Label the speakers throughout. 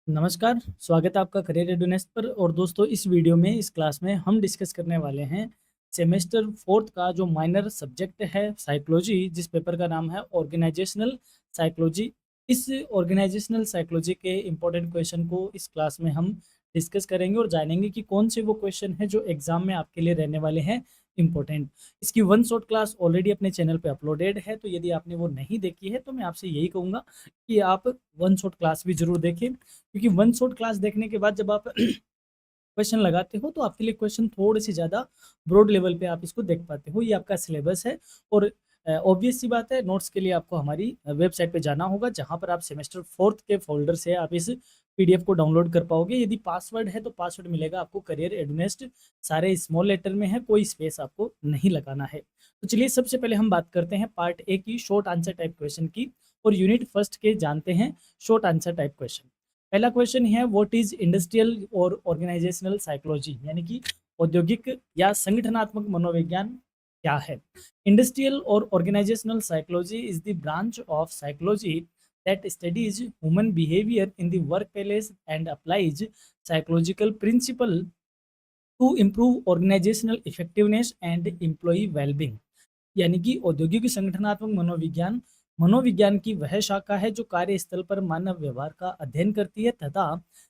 Speaker 1: नमस्कार, स्वागत है आपका करियर रेडीनेस पर। और दोस्तों, इस वीडियो में इस क्लास में हम डिस्कस करने वाले हैं सेमेस्टर 4th का जो माइनर सब्जेक्ट है साइकोलॉजी, जिस पेपर का नाम है ऑर्गेनाइजेशनल साइकोलॉजी। इस ऑर्गेनाइजेशनल साइकोलॉजी के इम्पोर्टेंट क्वेश्चन को इस क्लास में हम डिस्कस करेंगे और जानेंगे कि कौन से वो क्वेश्चन हैं जो एग्जाम में आपके लिए रहने वाले हैं इम्पोर्टेंट। इसकी वन शॉट क्लास ऑलरेडी अपने चैनल पे अपलोडेड है, तो यदि आपने वो नहीं देखी है तो मैं आपसे यही कहूँगा कि आप वन शॉट क्लास भी ज़रूर देखें, क्योंकि वन शॉट क्लास देखने के बाद जब आप क्वेश्चन लगाते हो तो आपके लिए क्वेश्चन थोड़े से ज़्यादा ब्रॉड लेवल पे आप इसको देख पाते हो। ये आपका सिलेबस है और ऑब्वियस सी बात है, नोट्स के लिए आपको हमारी वेबसाइट पे जाना होगा, जहाँ पर आप सेमेस्टर 4th के फ़ोल्डर से आप इस पीडीएफ को डाउनलोड कर पाओगे। यदि पासवर्ड है तो पासवर्ड मिलेगा आपको करियर एडुनेस्ट, सारे स्मॉल लेटर में है, कोई स्पेस आपको नहीं लगाना है। तो चलिए सबसे पहले हम बात करते हैं पार्ट ए की शॉर्ट आंसर टाइप क्वेश्चन की, और यूनिट फर्स्ट के जानते हैं शॉर्ट आंसर टाइप क्वेश्चन। पहला क्वेश्चन है, व्हाट इज इंडस्ट्रियल और ऑर्गेनाइजेशनल साइकोलॉजी, यानी कि औद्योगिक या संगठनात्मक मनोविज्ञान क्या है। इंडस्ट्रियल और organisational psychology is the branch of psychology that studies human behavior in the workplace and applies psychological principle to improve organizational effectiveness and employee well-being। यानी कि औद्योगिक संगठनात्मक मनोविज्ञान मनोविज्ञान की वह शाखा है जो कार्यस्थल पर मानव व्यवहार का अध्ययन करती है तथा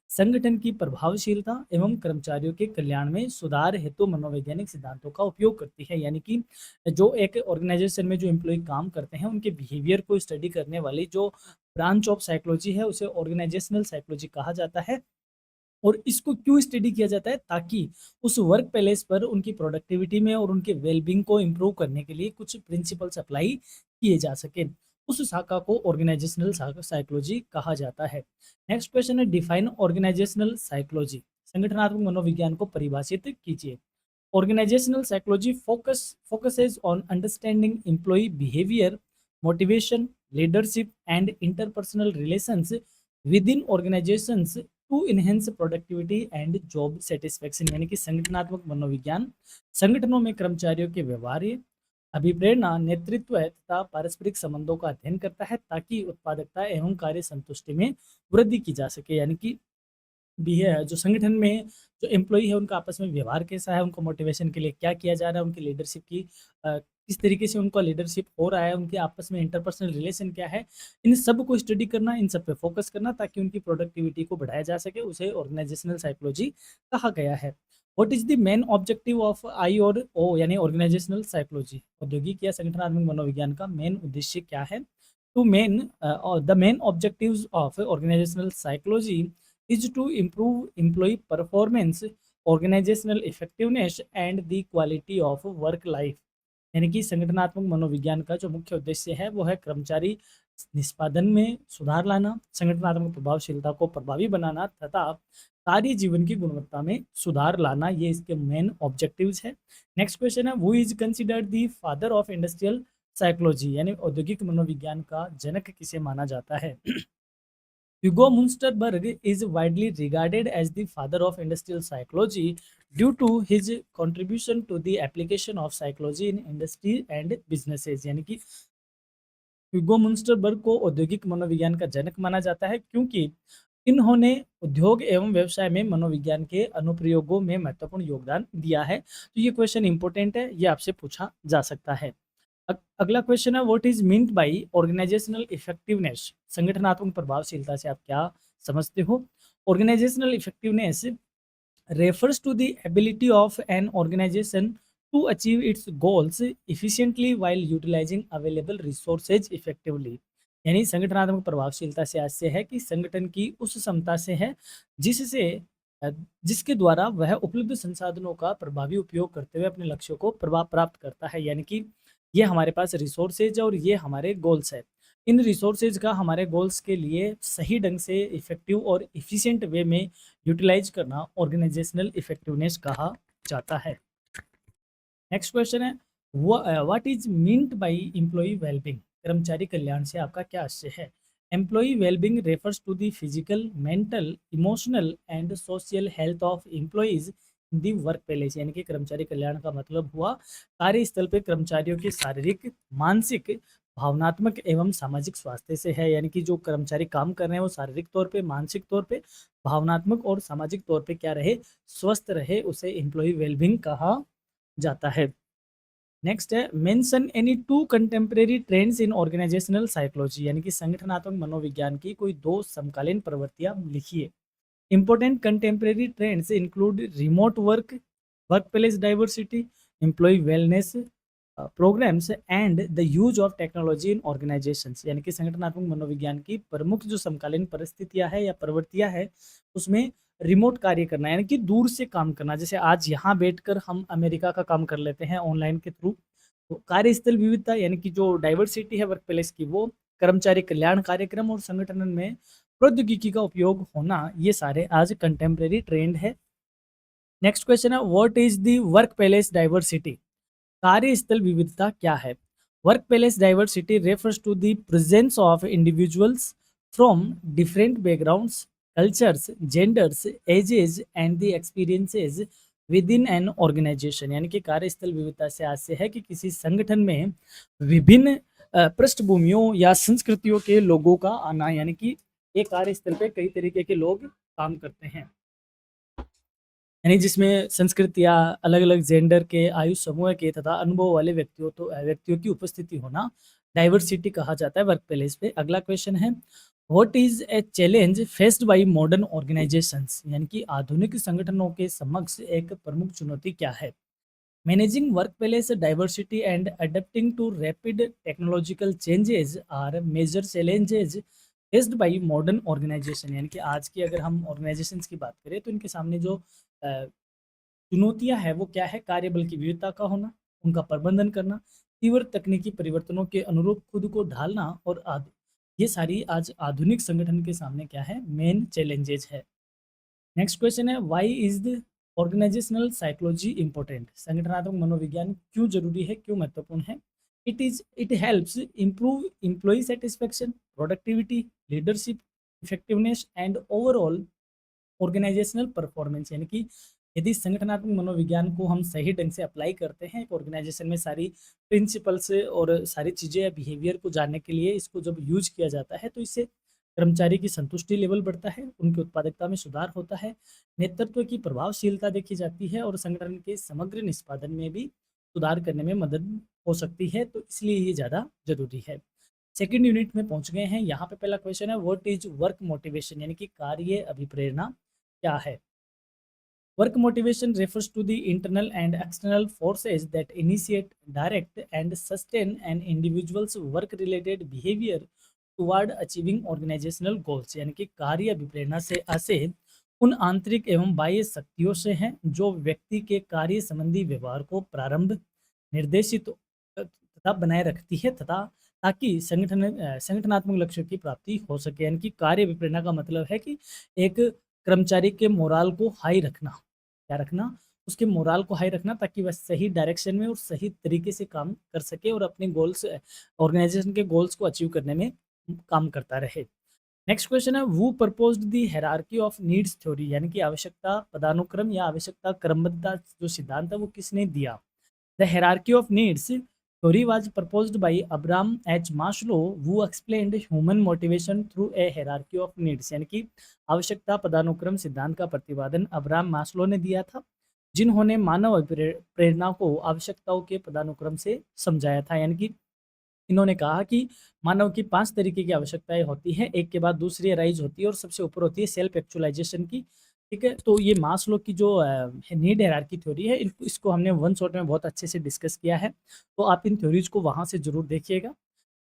Speaker 1: संगठन की प्रभावशीलता एवं कर्मचारियों के कल्याण में सुधार हेतु मनोवैज्ञानिक सिद्धांतों का उपयोग करती है। यानी कि जो एक ऑर्गेनाइजेशन में जो एम्प्लॉय काम करते हैं उनके बिहेवियर को स्टडी करने वाली जो ब्रांच ऑफ साइकोलॉजी है उसे ऑर्गेनाइजेशनल साइकोलॉजी कहा जाता है। और इसको क्यों स्टडी किया जाता है, ताकि उस वर्क प्लेस पर उनकी प्रोडक्टिविटी में और उनके वेलबींग को इम्प्रूव करने के लिए कुछ प्रिंसिपल्स अप्लाई किए जा सके। उस शाखा को ऑर्गेनाइजेशनल साइकोलॉजी कहा जाता है। नेक्स्ट क्वेश्चन है, डिफाइन ऑर्गेनाइजेशनल साइकोलॉजी, संगठनात्मक मनोविज्ञान को परिभाषित कीजिए। Organisational psychology focuses on understanding employee behaviour, motivation, leadership and interpersonal relations within organisations to enhance productivity and job satisfaction. यानी कि संगठनात्मक मनोविज्ञान संगठनों में कर्मचारियों के व्यवहार्य, अभिप्रेरणा, नेतृत्व तथा पारस्परिक संबंधों का अध्ययन करता है ताकि उत्पादकता एवं कार्य संतुष्टि में वृद्धि की जा सके। यानी कि भी है जो संगठन में जो एम्प्लॉई है उनका आपस में व्यवहार कैसा है, उनको मोटिवेशन के लिए क्या किया जा रहा है, उनकी लीडरशिप की किस तरीके से उनका लीडरशिप हो रहा है, उनके आपस में इंटरपर्सनल रिलेशन क्या है, इन सब को स्टडी करना, इन सब पे फोकस करना ताकि उनकी प्रोडक्टिविटी को बढ़ाया जा सके, उसे ऑर्गेनाइजेशनल साइकोलॉजी कहा गया है। What is the main objective of I और ओ यानी ऑर्गेनाइजेशनल साइकोलॉजी, औद्योगिक या संगठनात्मक मनोविज्ञान का मेन उद्देश्य क्या है। Two main the main objectives of organisational psychology is to improve employee performance, organizational effectiveness and the quality of work life। यानी कि संगठनात्मक मनोविज्ञान का जो मुख्य उद्देश्य है वो है कर्मचारी निष्पादन में सुधार लाना, संगठनात्मक प्रभावशीलता को प्रभावी बनाना तथा कार्य जीवन की गुणवत्ता में सुधार लाना, ये इसके मेन ऑब्जेक्टिव्स है। नेक्स्ट क्वेश्चन है, who is considered the father of industrial psychology, यानी औद्योगिक मनोविज्ञान का जनक किसे माना जाता है। Hugo Munsterberg is widely regarded as the father of industrial psychology due to his contribution to the application of psychology in industry and businesses। यानी कि ह्यूगो मुंस्टरबर्ग को औद्योगिक मनोविज्ञान का जनक माना जाता है क्योंकि इन्होंने उद्योग एवं व्यवसाय में मनोविज्ञान के अनुप्रयोगों में महत्वपूर्ण योगदान दिया है। तो ये क्वेश्चन इंपॉर्टेंट है, ये आपसे पूछा जा सकता है। अगला क्वेश्चन है, what is meant by organisational effectiveness, संगठनात्मक प्रभावशीलता से आप क्या समझते हो। Organisational effectiveness refers to the ability of an organization to achieve its goals efficiently while utilizing available resources effectively। यानी संगठनात्मक प्रभावशीलता से आशय है कि संगठन की उस क्षमता से है जिससे अ, जिसके द्वारा वह उपलब्ध संसाधनों का प्रभावी उपयोग करते हुए अपने लक्ष्यों को प्रभाव प्राप्त करता है। यानी कि ये हमारे पास रिसोर्सेज है और ये हमारे गोल्स है। इन रिसोर्सेज का हमारे गोल्स के लिए सही ढंग से इफेक्टिव और इफिशिएंट वे में यूटिलाइज करना ऑर्गेनाइजेशनल इफेक्टिवनेस कहा जाता है। नेक्स्ट क्वेश्चन है, what is meant by employee wellbeing, कर्मचारी कल्याण से आपका क्या आशय है। Employee wellbeing refers to the physical, mental, emotional and social health of employees in the workplace. यानी कि कर्मचारी कल्याण का मतलब हुआ कार्यस्थल पे कर्मचारियों की शारीरिक, मानसिक, भावनात्मक एवं सामाजिक स्वास्थ्य से है, यानी कि जो कर्मचारी काम कर रहे हैं वो शारीरिक तौर पे, मानसिक तौर पे, भावनात्मक और सामाजिक तौर पे क्या रहे, स्वस्थ रहे, उसे एम्प्लॉय वेलबींग कहा जाता है। नेक्स्ट है mention any two contemporary trends in organisational psychology, यानी कि संगठनात्मक मनोविज्ञान की कोई दो समकालीन प्रवृत्तियां लिखिए। Important contemporary trends include remote work, workplace diversity, employee wellness programmes and the use of technology in organisations, यानी कि संगठनात्मक मनोविज्ञान की प्रमुख जो समकालीन परिस्थितियां है या प्रवृत्तियां है उसमें रिमोट कार्य करना, यानी कि दूर से काम करना। जैसे आज यहाँ बैठकर हम अमेरिका का काम कर लेते हैं ऑनलाइन के थ्रू। तो कार्यस्थल विविधता यानी कि जो डाइवर्सिटी है वर्क प्लेस की, वो कर्मचारी कल्याण कार्यक्रम और संगठन में प्रौद्योगिकी का उपयोग होना, ये सारे आज कंटेम्प्रेरी ट्रेंड है। नेक्स्ट क्वेश्चन है what is the workplace diversity, कार्यस्थल विविधता क्या है। Workplace diversity refers to the presence of individuals from different backgrounds, cultures, genders, ages and the experiences within an organisation, यानी कि कार्यस्थल विविधता से आज से है कि किसी संगठन में विभिन्न पृष्ठभूमियों या संस्कृतियों के लोगों का आना, यानी कि एक कार्यस्थल पे कई तरीके के लोग काम करते हैं, यानी जिसमें संस्कृतियाँ, अलग-अलग जेंडर के, आयु समूह के तथा अनुभव वाले व्यक्तियों की उपस्थिति होना डाइवर्सिटी कहा जाता है वर्क प्लेस पे। अगला क्वेश्चन है what is a challenge faced by modern organisations, यानी कि आधुनिक संगठनों के समक्ष एक प्रमुख चुनौती क्या है। Managing workplace diversity and adapting to rapid technological changes are major challenges faced by modern organisation, यानी कि आज की अगर हम ऑर्गेनाइजेशंस की बात करें तो इनके सामने जो अ, चुनौतियां हैं वो क्या है, कार्यबल की विविधता का होना, उनका प्रबंधन करना, तीव्र तकनीकी परिवर्तनों के अनुरूप खुद को ढालना और आदि, ये सारी आज आधुनिक संगठन के सामने क्या है, मेन चैलेंजेस है। नेक्स्ट क्वेश्चन है why is the organisational psychology important, संगठनात्मक मनोविज्ञान क्यों जरूरी है, क्यों महत्वपूर्ण है। It helps improve employee satisfaction, productivity, leadership effectiveness and overall organisational performance, यानी कि यदि संगठनात्मक मनोविज्ञान को हम सही ढंग से अप्लाई करते हैं एक ऑर्गेनाइजेशन में, सारी प्रिंसिपल्स और सारी चीज़ें या बिहेवियर को जानने के लिए इसको जब यूज किया जाता है तो इससे कर्मचारी की संतुष्टि लेवल बढ़ता है, उनकी उत्पादकता में सुधार होता है, नेतृत्व की प्रभावशीलता देखी जाती है और संगठन के समग्र निष्पादन में भी सुधार करने में मदद हो सकती है, तो इसलिए ये ज़्यादा जरूरी है। सेकेंड यूनिट में पहुंच गए हैं। यहाँ पे पहला क्वेश्चन है व्हाट इज वर्क मोटिवेशन, यानी कि कार्य अभिप्रेरणा क्या है। Work motivation refers to the internal and external forces that initiate, direct, and sustain an individual's work-related behavior toward achieving organizational goals, यानी कि कार्य अभिप्रेरणा से आशय उन आंतरिक एवं बाह्य शक्तियों से हैं जो व्यक्ति के कार्य संबंधी व्यवहार को प्रारंभ, निर्देशित तथा बनाए रखती है तथा ताकि संगठनात्मक लक्ष्यों की प्राप्ति हो सके, यानी कि कार्य अभिप्रेरणा का मतलब है कि एक कर्मचारी के मोराल को हाई रखना, क्या रखना, उसके मोराल को हाई रखना ताकि वह सही डायरेक्शन में और सही तरीके से काम कर सके और अपने गोल्स, ऑर्गेनाइजेशन के गोल्स को अचीव करने में काम करता रहे। नेक्स्ट क्वेश्चन है वो proposed the hierarchy of needs theory, यानी कि आवश्यकता पदानुक्रम या आवश्यकता क्रमबद्धता जो सिद्धांत है वो किसने दिया। The hierarchy of needs theory was proposed by Abraham H Maslow who explained human motivation through a hierarchy of needs, यानी कि आवश्यकता पदानुक्रम सिद्धांत का प्रतिपादन अब्राहम मास्लो ने दिया था, जिन्होंने मानव प्रेरणा को आवश्यकताओं के पदानुक्रम से समझाया था, यानी कि इन्होंने कहा कि मानव की 5 तरीके की आवश्यकताएँ होती हैं, एक के बाद दूसरी अराइज़ होती है और सबसे ऊपर होती है सेल्फ एक्चुअलाइज़ेशन की, ठीक है? तो ये मास्लो की जो नीड हायरार्की थ्योरी है, इसको हमने वन शॉट में बहुत अच्छे से डिस्कस किया है, तो आप इन थ्योरीज़ को वहाँ से ज़रूर देखिएगा।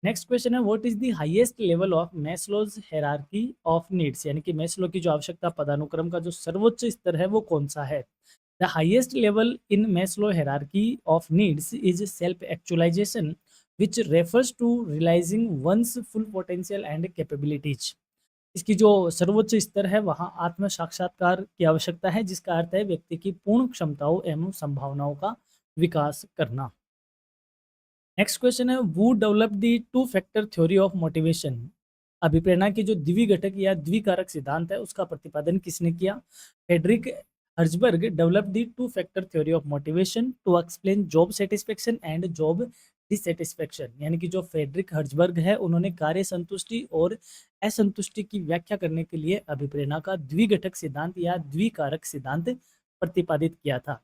Speaker 1: नेक्स्ट क्वेश्चन है what is the highest level of Maslow's hierarchy of needs, यानी कि मैस्लो की जो आवश्यकता पदानुक्रम का जो सर्वोच्च स्तर है, वो कौन-सा है? The highest level in Maslow hierarchy of needs is self actualization which refers to realizing one's full potential and capabilities। इसकी जो सर्वोच्च स्तर है वहाँ आत्म साक्षात्कार की आवश्यकता है, जिसका अर्थ है व्यक्ति की पूर्ण क्षमताओं एवं संभावनाओं का विकास करना। नेक्स्ट क्वेश्चन है who develop the two factor theory of motivation, अभिप्रेरणा की जो द्विघटक या द्विकारक सिद्धांत है उसका प्रतिपादन किसने किया। Frederick Herzberg develop the two factor theory of motivation to explain job satisfaction and job dissatisfaction, यानी कि जो फ्रेडरिक हर्ज़बर्ग है उन्होंने कार्य संतुष्टि और असंतुष्टि की व्याख्या करने के लिए अभिप्रेरणा का द्विघटक सिद्धांत या द्विकारक सिद्धांत प्रतिपादित किया था।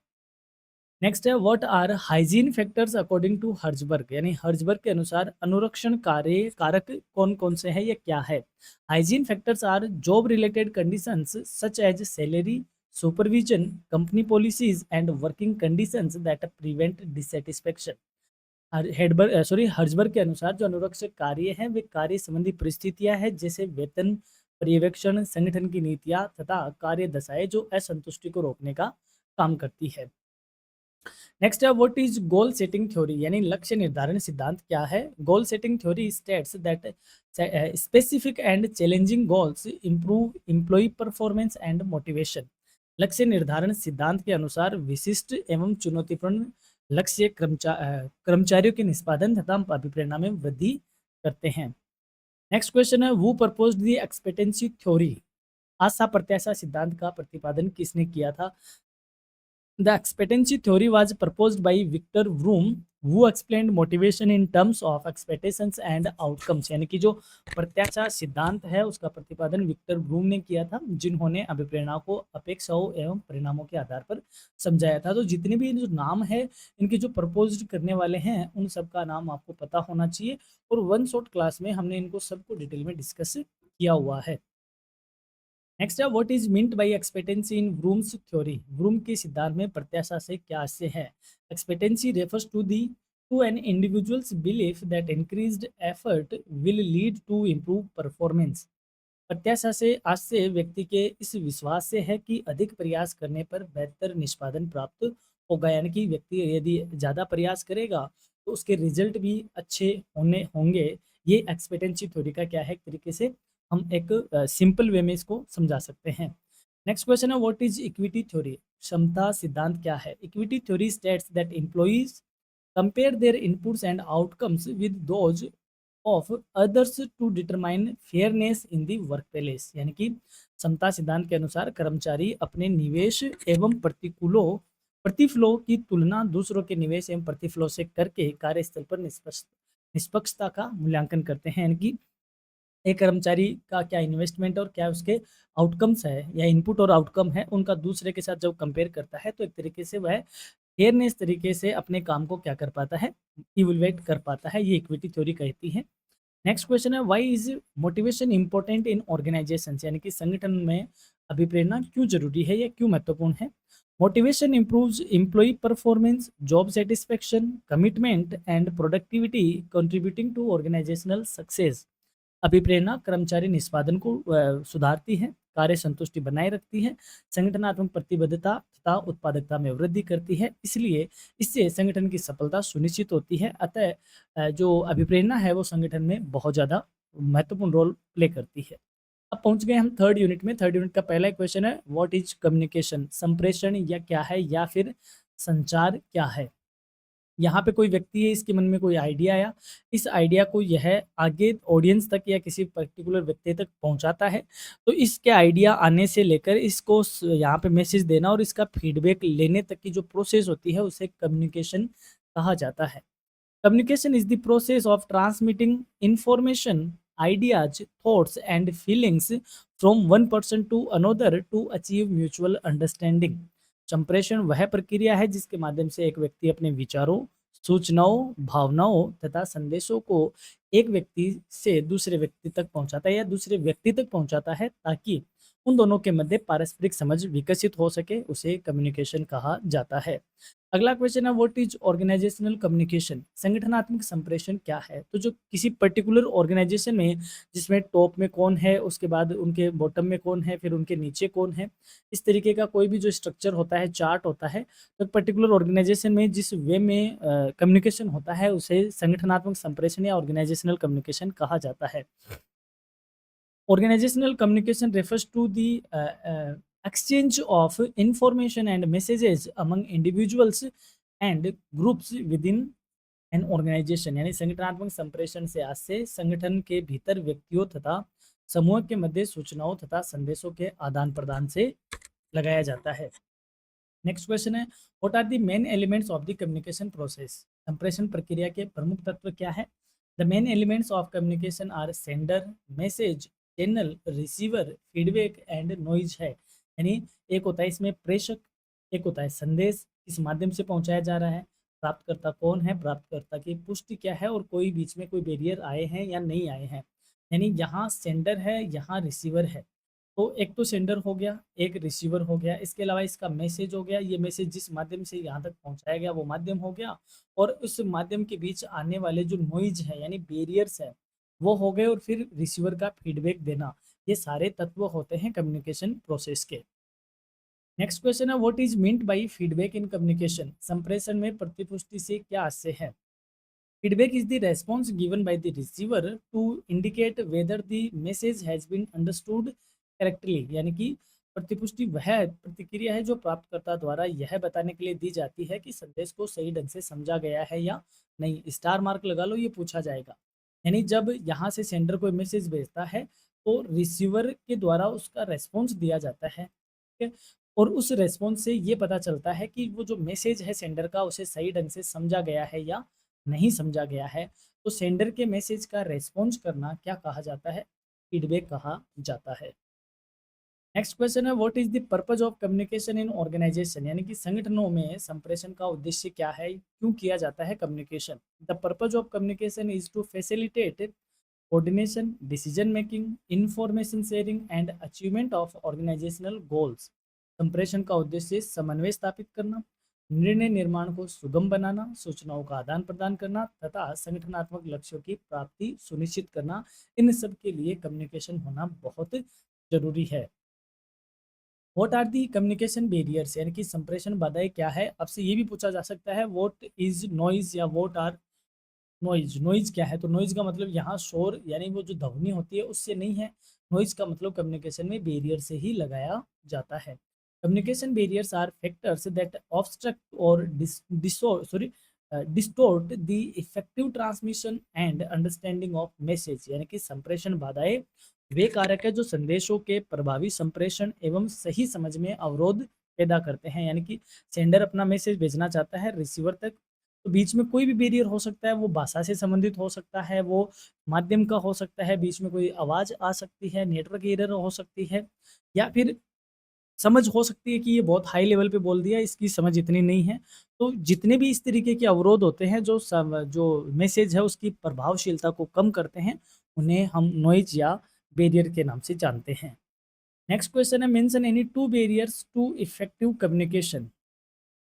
Speaker 1: नेक्स्ट है what are hygiene factors according to Herzberg, यानी हर्ज़बर्ग के अनुसार अनुरक्षण कार्य कारक कौन-कौन से हैं, ये क्या है? Hygiene factors are job related conditions such as salary, supervision, company policies and working conditions that prevent dissatisfaction. Herzberg के अनुसार जो अनुरक्षक कार्य हैं वे कार्य संबंधी परिस्थितियां हैं, जैसे वेतन, पर्यवेक्षण, संगठन की नीतियां तथा कार्य दशाएं जो असंतुष्टि को रोकने का काम करती है। नेक्स्ट है what is goal setting theory, यानी लक्ष्य निर्धारण सिद्धांत क्या है? Goal setting theory states that specific and challenging goals improve employ performance and motivation. लक्ष्य निर्धारण सिद्धांत के अनुसार विशिष्ट एवं चुनौतीपूर्ण लक्ष्य कर्मचारियों के निष्पादन तथा अभिप्रेरणा में वृद्धि करते हैं। नेक्स्ट क्वेश्चन है who proposed the expectancy theory, आशा प्रत्याशा सिद्धांत का प्रतिपादन किसने किया था? The expectancy theory was proposed by Victor Vroom, who explained motivation in terms of expectations and outcomes। यानी कि जो प्रत्याशा सिद्धांत है उसका प्रतिपादन विक्टर ब्रूम ने किया था, जिन्होंने अभिप्रेरणा को अपेक्षाओं एवं परिणामों के आधार पर समझाया था। तो जितने भी जो नाम है इनके जो प्रपोज करने वाले हैं उन सबका नाम आपको पता होना चाहिए, और वन शॉट क्लास में हमने इनको सबको डिटेल में डिस्कस किया हुआ है। नेक्स्ट है what is meant by expectancy in Vroom's theory, Vroom के सिद्धांत में प्रत्याशा से क्या आशय है? Expectancy refers to the to an individual's belief that increased effort will lead to improve performance. प्रत्याशा से आशय व्यक्ति के इस विश्वास से है कि अधिक प्रयास करने पर बेहतर निष्पादन प्राप्त होगा, यानी कि व्यक्ति यदि ज़्यादा प्रयास करेगा तो उसके रिजल्ट भी अच्छे होने होंगे। ये एक्सपेक्टेंसी थ्योरी का क्या है, एक तरीके से हम एक सिंपल वे में इसको समझा सकते हैं। नेक्स्ट क्वेश्चन है व्हाट इज इक्विटी थ्योरी, क्षमता सिद्धांत क्या है? Equity theory states that employees compare their inputs and outcomes with those of others to determine fairness in the workplace. यानी कि समता सिद्धांत के अनुसार कर्मचारी अपने निवेश एवं प्रतिफलों की तुलना दूसरों के निवेश एवं प्रतिफलों से करके कार्यस्थल पर निष्पक्षता का मूल्यांकन करते हैं। यानी कि एक कर्मचारी का क्या इन्वेस्टमेंट और क्या उसके आउटकम्स है या इनपुट और आउटकम है उनका दूसरे के साथ जब कंपेयर करता है तो एक तरीके से वह फेयरनेस तरीके से अपने काम को क्या कर पाता है, इवैल्यूएट कर पाता है। ये इक्विटी थ्योरी कहती है। नेक्स्ट क्वेश्चन है why is motivation important in organisation, यानी कि संगठन में अभिप्रेरणा क्यों जरूरी है या क्यों महत्वपूर्ण है? Motivation improves employee performance, job satisfaction, commitment and productivity contributing to organizational success. अभिप्रेरणा कर्मचारी निष्पादन को सुधारती है, कार्य संतुष्टि बनाए रखती है, संगठनात्मक प्रतिबद्धता तथा उत्पादकता में वृद्धि करती है, इसलिए इससे संगठन की सफलता सुनिश्चित होती है। अतः जो अभिप्रेरणा है वो संगठन में बहुत ज़्यादा महत्वपूर्ण रोल प्ले करती है। अब पहुंच गए हम थर्ड यूनिट में। थर्ड यूनिट का पहला क्वेश्चन है व्हाट इज कम्युनिकेशन, संप्रेषण या क्या है या फिर संचार क्या है? यहाँ पे कोई व्यक्ति है, इसके मन में कोई आइडिया आया, इस आइडिया को यह आगे ऑडियंस तक या किसी पर्टिकुलर व्यक्ति तक पहुँचाता है। तो इसके आइडिया आने से लेकर इसको यहाँ पे मैसेज देना और इसका फीडबैक लेने तक की जो प्रोसेस होती है उसे कम्युनिकेशन कहा जाता है। Communication is the process of transmitting information, ideas, thoughts and feelings from one person to another to achieve mutual understanding. संप्रेषण वह प्रक्रिया है जिसके माध्यम से एक व्यक्ति अपने विचारों, सूचनाओं, भावनाओं तथा संदेशों को एक व्यक्ति से दूसरे व्यक्ति तक पहुंचाता है या दूसरे व्यक्ति तक पहुंचाता है, ताकि उन दोनों के मध्य पारस्परिक समझ विकसित हो सके, उसे कम्युनिकेशन कहा जाता है। अगला क्वेश्चन है व्हाट इज ऑर्गेनाइजेशनल कम्युनिकेशन, संगठनात्मक संप्रेषण क्या है? तो जो किसी पर्टिकुलर ऑर्गेनाइजेशन में जिसमें टॉप में कौन है, उसके बाद उनके बॉटम में कौन है, फिर उनके नीचे कौन है, इस तरीके का कोई भी जो स्ट्रक्चर होता है, चार्ट होता है, तो पर्टिकुलर ऑर्गेनाइजेशन में जिस वे में कम्युनिकेशन होता है उसे संगठनात्मक संप्रेषण या ऑर्गेनाइजेशनल कम्युनिकेशन कहा जाता है। Organizational communication refers to the exchange of information and messages among individuals and groups within an organization। यानी संगठनात्मक संप्रेषण से आशय संगठन के भीतर व्यक्तियों तथा समूह के मध्य सूचनाओं तथा संदेशों के आदान प्रदान से लगाया जाता है। नेक्स्ट क्वेश्चन है what are the main elements of the communication process, संप्रेषण प्रक्रिया के प्रमुख तत्व क्या है? The main elements of communication are sender, message, channel, receiver, feedback and noise है। यानी एक होता है इसमें प्रेषक, एक होता है संदेश, किस माध्यम से पहुंचाया जा रहा है, प्राप्तकर्ता कौन है, प्राप्तकर्ता की पुष्टि क्या है, और कोई बीच में कोई बैरियर आए हैं या नहीं आए हैं। यानी यहाँ सेंडर है, यहाँ रिसीवर है। तो एक तो सेंडर हो गया, एक रिसीवर हो गया, इसके अलावा इसका मैसेज हो गया, ये मैसेज जिस माध्यम से यहाँ तक पहुँचाया गया वो माध्यम हो गया, और उस माध्यम के बीच आने वाले जो नॉइज है यानी बैरियर्स है वो हो गए, और फिर रिसीवर का फीडबैक देना, ये सारे तत्व होते हैं कम्युनिकेशन प्रोसेस के। नेक्स्ट क्वेश्चन है, what is meant by feedback in communication? संप्रेषण में प्रतिपुष्टि से क्या आशय है? Feedback is the response given by the receiver to indicate whether the message has been understood correctly। यानी कि प्रतिपुष्टि वह प्रतिक्रिया है जो प्राप्तकर्ता द्वारा यह बताने के लिए दी जाती है कि संदेश को सही ढंग से समझा गया है या नहीं। स्टार मार्क लगा लो, ये पूछा जाएगा। यानी जब यहाँ से सेंडर कोई मैसेज भेजता है तो रिसीवर के द्वारा उसका रेस्पॉन्स दिया जाता है, ठीक है, और उस रेस्पॉन्स से ये पता चलता है कि वो जो मैसेज है सेंडर का उसे सही ढंग से समझा गया है या नहीं समझा गया है। तो सेंडर के मैसेज का रेस्पॉन्स करना क्या कहा जाता है? फीडबैक कहा जाता है। नेक्स्ट क्वेश्चन है, what is the purpose of communication in organisation? यानी कि संगठनों में संप्रेषण का उद्देश्य क्या है, क्यों किया जाता है communication? The purpose of communication is to facilitate coordination, decision making, information sharing and achievement of organisational goals. संप्रेषण का उद्देश्य समन्वय स्थापित करना, निर्णय निर्माण को सुगम बनाना, सूचनाओं का आदान प्रदान करना तथा संगठनात्मक लक्ष्यों की प्राप्ति सुनिश्चित करना। इन सब के लिए कम्युनिकेशन होना बहुत जरूरी है। What are the communication barriers? यानी कि संप्रेषण बाधाएं क्या है? आपसे ये भी पूछा जा सकता है, व्हाट इज नॉइज या व्हाट आर नॉइज। नॉइज क्या है? तो नॉइज का मतलब यहाँ शोर यानी वो जो ध्वनि होती है उससे नहीं है। नॉइज का मतलब कम्युनिकेशन में बैरियर से ही लगाया जाता है। Communication barriers are factors that obstruct or distort the effective transmission and understanding of message. यानी कि संप्रेषण बाधाएं वे कारक है जो संदेशों के प्रभावी संप्रेषण एवं सही समझ में अवरोध पैदा करते हैं। यानी कि सेंडर अपना मैसेज भेजना चाहता है रिसीवर तक, तो बीच में कोई भी बैरियर हो सकता है, वो भाषा से संबंधित हो सकता है, वो माध्यम का हो सकता है, बीच में कोई आवाज़ आ सकती है, नेटवर्क एरर हो सकती है, या फिर समझ हो सकती है कि ये बहुत हाई लेवल पे बोल दिया, इसकी समझ इतनी नहीं है। तो जितने भी इस तरीके के अवरोध होते हैं जो मैसेज है उसकी प्रभावशीलता को कम करते हैं, उन्हें हम नॉइज़ या बैरियर के नाम से जानते हैं। नेक्स्ट क्वेश्चन है, mention any two barriers to effective communication.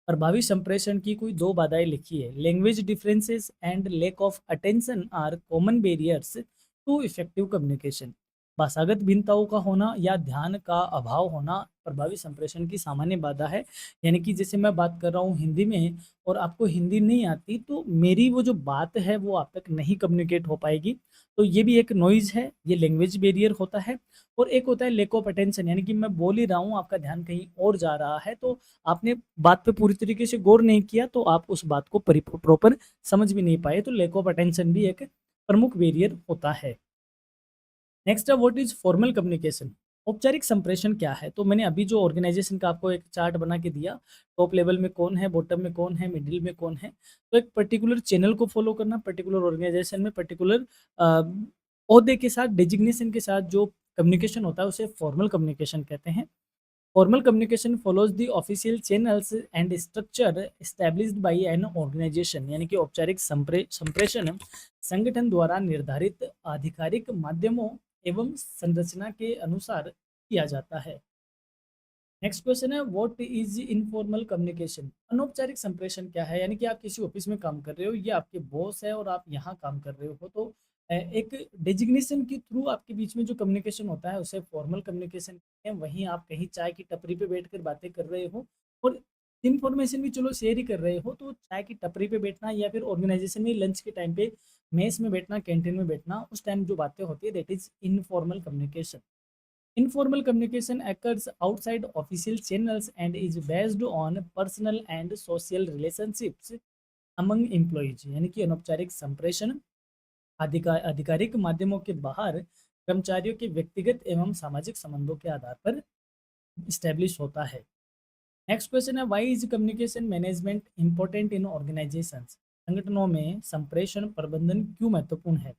Speaker 1: प्रभावी संप्रेषण की कोई दो बाधाएं लिखी है। Language differences and lack of attention are common barriers to effective communication. भाषागत भिन्नताओं का होना या ध्यान का अभाव होना प्रभावी संप्रेषण की सामान्य बाधा है। यानी कि जैसे मैं बात कर रहा हूँ हिंदी में और आपको हिंदी नहीं आती, तो मेरी वो जो बात है वो आप तक नहीं कम्युनिकेट हो पाएगी। तो ये भी एक नॉइज है, ये लैंग्वेज बैरियर होता है। और एक होता है लैक ऑफ अटेंशन, यानी कि मैं बोल ही रहा हूँ, आपका ध्यान कहीं और जा रहा है, तो आपने बात पे पूरी तरीके से गौर नहीं किया, तो आप उस बात को प्रॉपर समझ भी नहीं पाए। तो लैक ऑफ अटेंशन भी एक प्रमुख बैरियर होता है। नेक्स्ट है, व्हाट इज फॉर्मल कम्युनिकेशन? औपचारिक संप्रेषण क्या है? तो मैंने अभी जो ऑर्गेनाइजेशन का आपको एक चार्ट बना के दिया, टॉप लेवल में कौन है, बॉटम में कौन है, मिडिल में कौन है। तो एक पर्टिकुलर चैनल को फॉलो करना, पर्टिकुलर ऑर्गेनाइजेशन में पर्टिकुलर ओहदे के साथ, डेजिग्नेशन के साथ जो कम्युनिकेशन होता है उसे फॉर्मल कम्युनिकेशन कहते हैं। Formal communication follows the official channels and structure established by an organization। यानी कि औपचारिक संप्रेषण संगठन द्वारा निर्धारित आधिकारिक माध्यमों एवं संरचना के अनुसार किया जाता है। नेक्स्ट क्वेश्चन है, व्हाट इज इनफॉर्मल कम्युनिकेशन? अनौपचारिक संप्रेषण क्या है? यानी कि आप किसी ऑफिस में काम कर रहे हो, ये आपके बॉस है और आप यहाँ काम कर रहे हो, तो एक डेजिग्नेशन के थ्रू आपके बीच में जो कम्युनिकेशन होता है उसे फॉर्मल कम्युनिकेशन कहते हैं। वहीं आप कहीं चाय की टपरी पे बैठकर बातें कर रहे हो और इन्फॉर्मेशन भी चलो शेयर ही कर रहे हो, तो चाय की टपरी पे बैठना या फिर ऑर्गेनाइजेशन में लंच के टाइम पे मेस में बैठना, कैंटीन में बैठना, उस टाइम जो बातें होती है that is informal communication. Informal communication occurs outside official channels and is based on personal and social relationships among employees। यानी कि अनौपचारिक संप्रेषण आधिकारिक माध्यमों के बाहर कर्मचारियों के व्यक्तिगत एवं सामाजिक संबंधों के आधार पर स्टैब्लिश होता है। नेक्स्ट क्वेश्चन है, why is communication management important in organisations? संगठनों में संप्रेषण प्रबंधन क्यों महत्वपूर्ण है?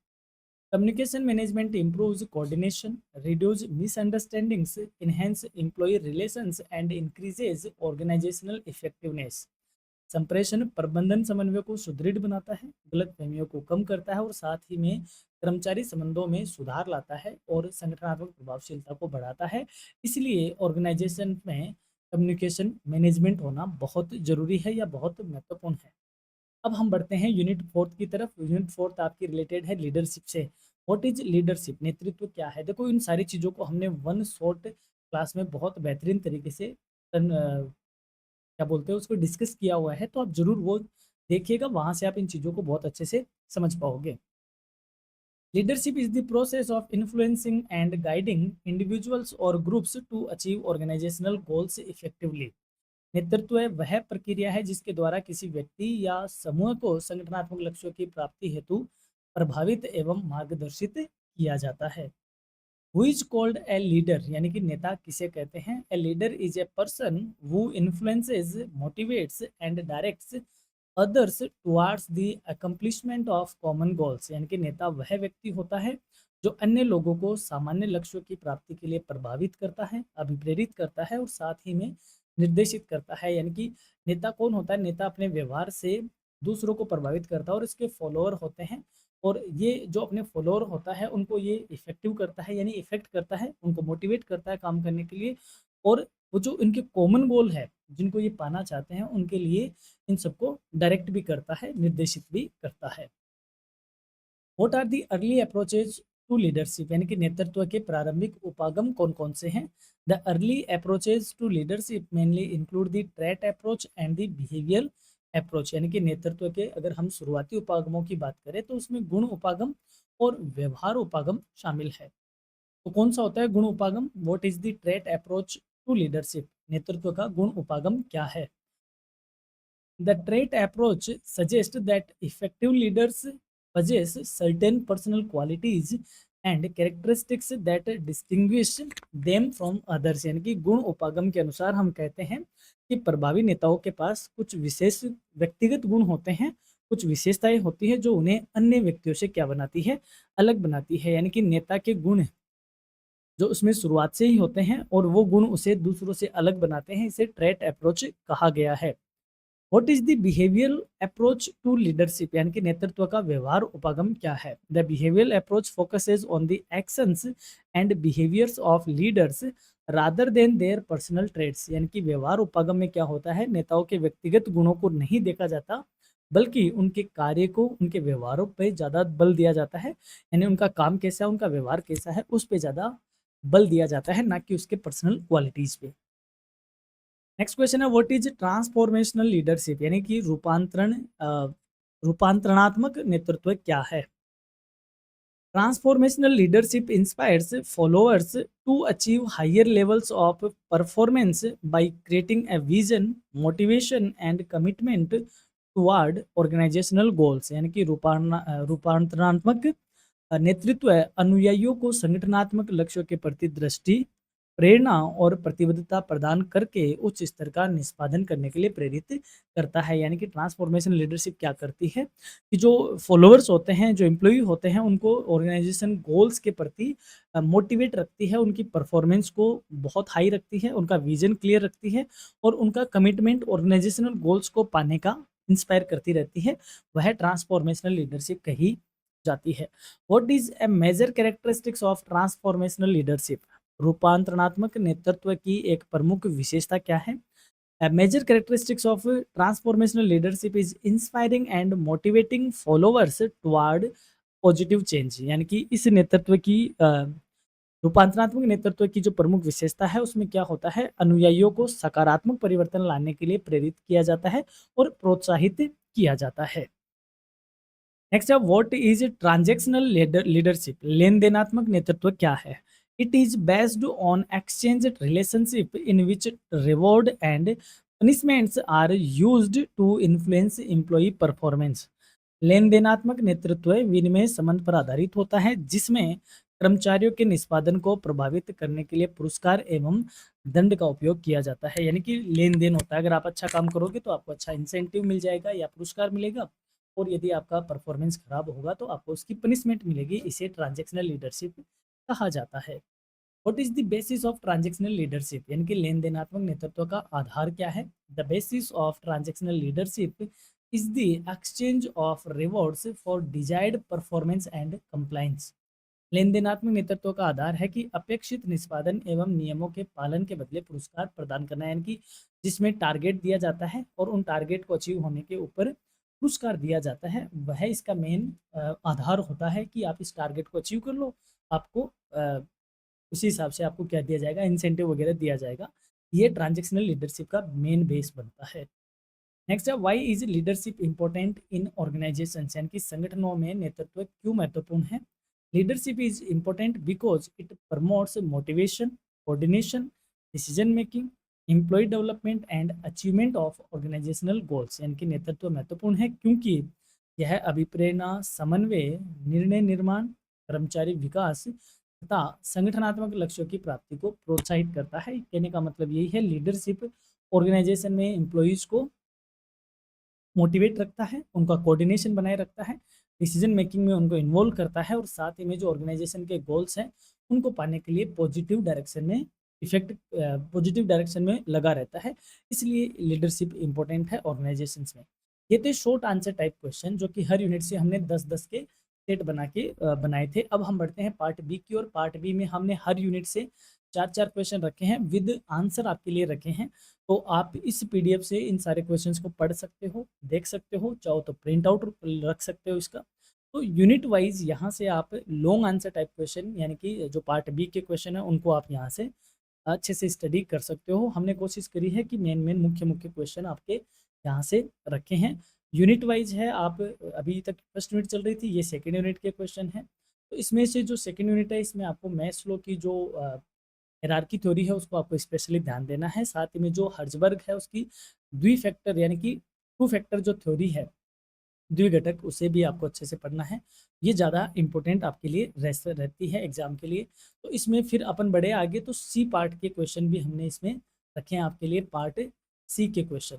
Speaker 1: Communication management improves coordination, reduces misunderstandings, enhances employee relations, and increases organizational effectiveness. संप्रेषण प्रबंधन समन्वय को सुदृढ़ बनाता है, गलतफहमियों को कम करता है और साथ ही में कर्मचारी संबंधों में सुधार लाता है और संगठनात्मक प्रभावशीलता को बढ़ाता है। इसलिए ऑर्गेनाइजेशन में कम्युनिकेशन मैनेजमेंट होना बहुत जरूरी है या बहुत महत्वपूर्ण है। अब हम बढ़ते हैं यूनिट फोर्थ की तरफ। यूनिट फोर्थ आपकी रिलेटेड है लीडरशिप से। What is leadership? नेतृत्व क्या है? देखो, इन सारी चीज़ों को हमने वन शॉर्ट क्लास में बहुत बेहतरीन तरीके से क्या बोलते हैं उसको डिस्कस किया हुआ है, तो आप जरूर वो देखिएगा, वहां से आप इन चीज़ों को बहुत अच्छे से समझ पाओगे। Leadership is the process of influencing and guiding individuals or groups to achieve organizational goals effectively. नेतृत्व वह प्रक्रिया है जिसके द्वारा किसी व्यक्ति या समूह को संगठनात्मक लक्ष्यों की प्राप्ति हेतु प्रभावित एवं मार्गदर्शित किया जाता है। Who is called a leader, यानी कि नेता किसे कहते हैं? A leader is a person who influences, motivates and directs others towards the accomplishment of common goals. यानी कि नेता वह व्यक्ति होता है जो अन्य लोगों को सामान्य लक्ष्यों की प्राप्ति के लिए प्रभावित करता है, अभिप्रेरित करता है और साथ ही में निर्देशित करता है। यानी कि नेता कौन होता है? नेता अपने व्यवहार से दूसरों को प्रभावित करता है और इसके फॉलोअर होते हैं, और ये जो अपने फॉलोअर होता है उनको ये इफेक्टिव करता है, यानी इफेक्ट करता है, उनको मोटिवेट करता है काम करने के लिए, और वो जो इनके कॉमन गोल है जिनको ये पाना चाहते हैं उनके लिए इन सबको डायरेक्ट भी करता है, निर्देशित भी करता है। What are the early approaches to leadership? यानी कि नेतृत्व के प्रारंभिक उपागम कौन कौन से हैं? The early approaches to leadership mainly include the trait approach and the behavioural approach. यानी कि नेतृत्व के अगर हम शुरुआती उपागमों की बात करें तो उसमें गुण उपागम और व्यवहार उपागम शामिल है। तो कौन सा होता है गुण उपागम? What is the trait approach to leadership? नेतृत्व का गुण उपागम क्या है? The trait approach suggests that effective leaders possess certain personal qualities and characteristics that distinguish them from others। यानी कि गुण उपागम के अनुसार हम कहते हैं कि प्रभावी नेताओं के पास कुछ विशेष व्यक्तिगत गुण होते हैं, कुछ विशेषताएं होती है जो उन्हें अन्य व्यक्तियों से क्या बनाती है? अलग बनाती है। यानी कि नेता के गुण जो उसमें शुरुआत से ही होते हैं और वो गुण उसे दूसरों से अलग बनाते हैं, इसे ट्रेट अप्रोच कहा गया है। What is the behavioural approach to leadership? यानी कि नेतृत्व का व्यवहार उपागम क्या है? The behavioural approach focuses on the actions and behaviours of leaders rather than their personal traits. यानी कि व्यवहार उपागम में क्या होता है? नेताओं के व्यक्तिगत गुणों को नहीं देखा जाता, बल्कि उनके कार्य को, उनके व्यवहारों पे ज़्यादा बल दिया जाता है। यानी उनका काम कैसा है, उनका व्यवहार कैसा है, उस पे ज़्यादा बल दिया जाता है, ना कि उसके पर्सनल क्वालिटीज़ पे। नेक्स्ट क्वेश्चन है व्हाट इज ट्रांसफॉर्मेशनल लीडरशिप? यानी कि रूपांतरणात्मक नेतृत्व क्या है? Transformational leadership inspires followers to achieve higher levels of performance by creating a vision, motivation and commitment toward organisational goals. यानी कि रूपांतरणात्मक नेतृत्व अनुयायियों को संगठनात्मक लक्ष्यों के प्रति दृष्टि, प्रेरणा और प्रतिबद्धता प्रदान करके उच्च स्तर का निष्पादन करने के लिए प्रेरित करता है। यानी कि ट्रांसफॉर्मेशन लीडरशिप क्या करती है कि जो फॉलोअर्स होते हैं, जो एम्प्लॉय होते हैं, उनको ऑर्गेनाइजेशन गोल्स के प्रति मोटिवेट रखती है, उनकी परफॉर्मेंस को बहुत हाई रखती है, उनका विजन क्लियर रखती है और उनका कमिटमेंट ऑर्गेनाइजेशनल गोल्स को पाने का इंस्पायर करती रहती है। वह ट्रांसफॉर्मेशनल लीडरशिप कही जाती है। What is a major characteristics of transformational leadership? रूपांतरणात्मक नेतृत्व की एक प्रमुख विशेषता क्या है? Major characteristics of transformational leadership is inspiring and motivating followers toward positive change. यानी कि इस नेतृत्व की रूपांतरात्मक नेतृत्व की जो प्रमुख विशेषता है उसमें क्या होता है? अनुयायियों को सकारात्मक परिवर्तन लाने के लिए प्रेरित किया जाता है और प्रोत्साहित किया जाता है। नेक्स्ट है व्हाट इज ट्रांजैक्शनल लीडरशिप? लेन देनात्मक नेतृत्व क्या है? It is based on exchange relationship in which reward and punishments are used to influence employee performance. लेन देनात्मक नेतृत्व विनिमय संबंध पर आधारित होता है जिसमें कर्मचारियों के निष्पादन को प्रभावित करने के लिए पुरस्कार एवं दंड का उपयोग किया जाता है। यानी कि लेन देन होता है, अगर आप अच्छा काम करोगे तो आपको अच्छा इंसेंटिव मिल जाएगा या पुरस्कार मिलेगा, और यदि आपका परफॉर्मेंस खराब होगा तो आपको उसकी पनिशमेंट मिलेगी। इसे ट्रांजैक्शनल लीडरशिप कहा जाता है। What is the basis of transactional leadership, यानी कि लेन देनात्मक नेतृत्व का आधार क्या है? The basis of transactional leadership is the exchange of rewards for desired performance and compliance. लेन देनात्मक नेतृत्व का आधार है कि अपेक्षित निष्पादन एवं नियमों के पालन के बदले पुरस्कार प्रदान करना, यानी कि जिसमें टारगेट दिया जाता है और उन टारगेट को अचीव होने के ऊपर पुरस्कार दिया जाता है, वह इसका मेन आधार होता है कि आप इस टारगेट को अचीव कर लो, आपको उसी हिसाब से आपको क्या दिया जाएगा, इंसेंटिव वगैरह दिया जाएगा। ये ट्रांजेक्शनल लीडरशिप का मेन बेस बनता है। नेक्स्ट है, why is leadership important in organisation, यानी कि संगठनों में नेतृत्व क्यों महत्वपूर्ण है? Leadership is important because it promotes motivation, coordination, decision making, employ development and achievement of organisational goals. यानी कि नेतृत्व महत्वपूर्ण है क्योंकि यह अभिप्रेरणा, समन्वय, निर्णय निर्माण, कर्मचारी विकास तथा संगठनात्मक लक्ष्यों की प्राप्ति को प्रोत्साहित करता है। कहने का मतलब यही है, लीडरशिप ऑर्गेनाइजेशन में एम्प्लॉयज़ को मोटिवेट रखता है, उनका कोऑर्डिनेशन बनाए रखता है, डिसीजन मेकिंग में उनको इन्वॉल्व करता है और साथ ही में जो ऑर्गेनाइजेशन के गोल्स हैं उनको पाने के लिए पॉजिटिव डायरेक्शन में पॉजिटिव डायरेक्शन में लगा रहता है। इसलिए लीडरशिप इंपॉर्टेंट है ऑर्गेनाइजेशंस में। ये थे शॉर्ट आंसर टाइप क्वेश्चन जो कि हर यूनिट से हमने 10-10 के सेट बनाए थे। अब हम बढ़ते हैं पार्ट बी की ओर। पार्ट बी में हमने हर यूनिट से 4-4 क्वेश्चन रखे हैं, विद आंसर आपके लिए रखे हैं। तो आप इस पीडीएफ से इन सारे क्वेश्चंस को पढ़ सकते हो, देख सकते हो, चाहो तो प्रिंट आउट रख सकते हो इसका। तो यूनिट वाइज यहाँ से आप लॉन्ग आंसर टाइप क्वेश्चन, यानी कि जो पार्ट बी के क्वेश्चन है उनको आप यहाँ से अच्छे से स्टडी कर सकते हो। हमने कोशिश करी है कि मेन मुख्य क्वेश्चन आपके यहाँ से रखे हैं। यूनिट वाइज है, आप अभी तक फर्स्ट यूनिट चल रही थी, ये सेकेंड यूनिट के क्वेश्चन है। तो इसमें से जो सेकेंड यूनिट है इसमें आपको मैस्लो की जो हायरार्की थ्योरी है उसको आपको स्पेशली ध्यान देना है। साथ ही में जो हर्जबर्ग है उसकी द्विफैक्टर यानी कि टू फैक्टर जो थ्योरी है, द्विघटक, उसे भी आपको अच्छे से पढ़ना है। ये ज़्यादा इंपॉर्टेंट आपके लिए रहती है एग्जाम के लिए। तो इसमें फिर अपन बढ़े आगे, तो सी पार्ट के क्वेश्चन भी हमने इसमें रखे हैं आपके लिए। पार्ट सी के क्वेश्चन,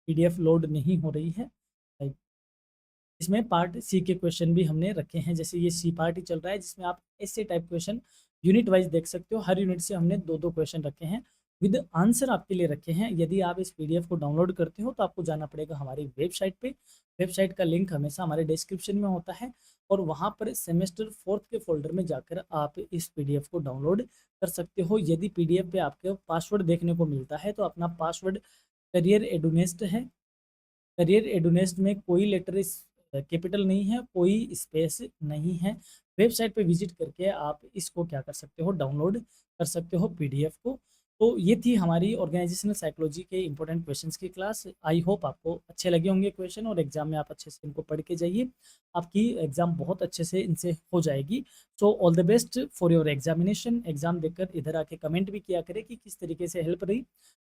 Speaker 1: पीडीएफ लोड नहीं हो रही है, इसमें पार्ट सी के क्वेश्चन भी हमने रखे हैं। जैसे ये सी पार्ट ही चल रहा है जिसमें आप ऐसे टाइप क्वेश्चन यूनिट वाइज देख सकते हो। हर यूनिट से हमने 2-2 क्वेश्चन रखे हैं, विद आंसर आपके लिए रखे हैं। यदि आप इस पीडीएफ को डाउनलोड करते हो तो आपको जाना पड़ेगा हमारी वेबसाइट पे। वेबसाइट का लिंक हमेशा हमारे डिस्क्रिप्शन में होता है और वहाँ पर सेमेस्टर 4th के फोल्डर में जाकर आप इस पीडीएफ को डाउनलोड कर सकते हो। यदि पीडीएफ पे आपके पासवर्ड देखने को मिलता है तो अपना पासवर्ड करियर एडुनेस्ट है। करियर एडुनेस्ट में कोई लेटर इस कैपिटल नहीं है, कोई स्पेस नहीं है। वेबसाइट पे विजिट करके आप इसको क्या कर सकते हो, डाउनलोड कर सकते हो पीडीएफ को। तो ये थी हमारी ऑर्गेनाइजेशनल साइकोलॉजी के इंपॉर्टेंट क्वेश्चंस की क्लास। आई होप आपको अच्छे लगे होंगे क्वेश्चन और एग्जाम में आप अच्छे से इनको पढ़ के जाइए, आपकी एग्जाम बहुत अच्छे से इनसे हो जाएगी। So all the best for your examination. Exam देखकर इधर आके कमेंट भी किया करें कि किस तरीके से हेल्प रही,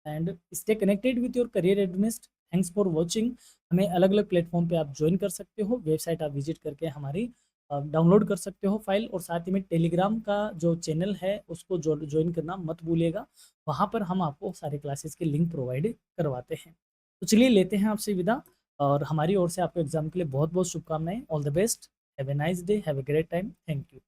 Speaker 1: and stay connected with your career एडमिनिस्ट। Thanks for watching. हमें अलग अलग प्लेटफॉर्म पे आप ज्वाइन कर सकते हो, वेबसाइट आप विजिट करके हमारी डाउनलोड कर सकते हो फाइल, और साथ ही में टेलीग्राम का जो चैनल है उसको ज्वाइन करना मत भूलिएगा। वहाँ पर हम आपको सारे क्लासेस के लिंक प्रोवाइड करवाते हैं। तो चलिए लेते हैं आपसे विदा, और हमारी ओर से आपको एग्जाम के लिए बहुत बहुत शुभकामनाएं। All the best, have a nice day, have a great time, thank you.